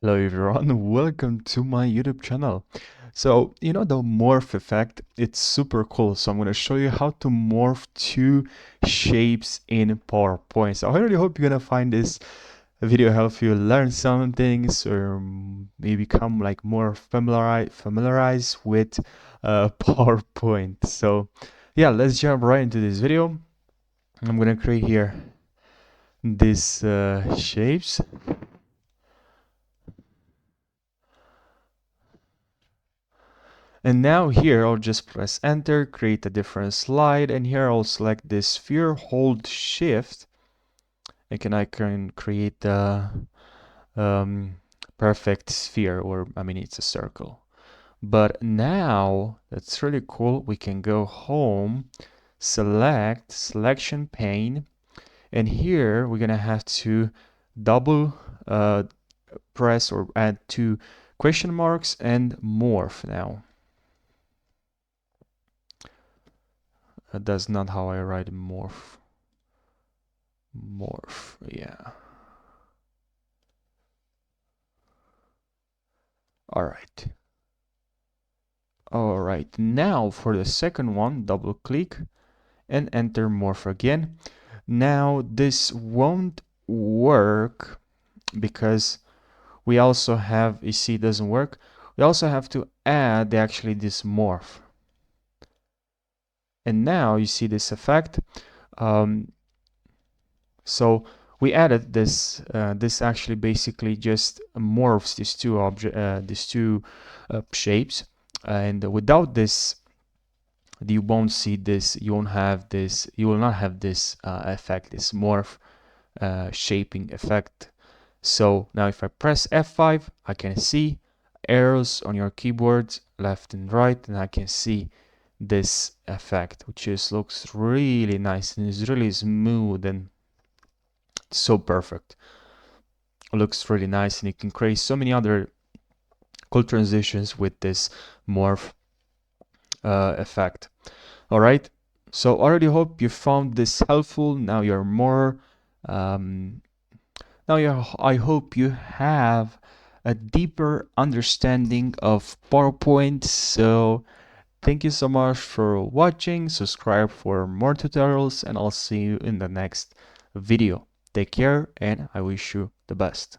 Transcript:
Hello everyone, welcome to my YouTube channel. So, the morph effect, it's super cool. So I'm going to show you how to morph two shapes in PowerPoint. So I really hope you're going to find this video help you learn some things or maybe become like more familiarized with PowerPoint. So yeah, let's jump right into this video. I'm going to create here these shapes. And now here I'll just press enter, create a different slide, and here I'll select this sphere, hold shift, and I can create a perfect sphere, or I mean it's a circle. But now that's really cool. We can go home, select selection pane, and here we're gonna have to double press or add two question marks and morph now. That's not how I write morph. Morph, yeah. All right. All right, now for the second one, double click and enter morph again. Now this won't work because we also have, you see it doesn't work. We also have to add actually this morph. And now you see this effect. So we added this. This actually basically just morphs these two shapes, and without this, you won't see this. You won't have this. You will not have this effect, this morph shaping effect. So now if I press F5, I can see arrows on your keyboard, left and right, and I can see this effect, which just looks really nice and is really smooth and so perfect. It looks really nice, and you can create so many other cool transitions with this morph effect. All right, so I already hope you found this helpful. Now you're more I hope you have a deeper understanding of PowerPoint. So thank you so much for watching. Subscribe for more tutorials, and I'll see you in the next video. Take care, and I wish you the best.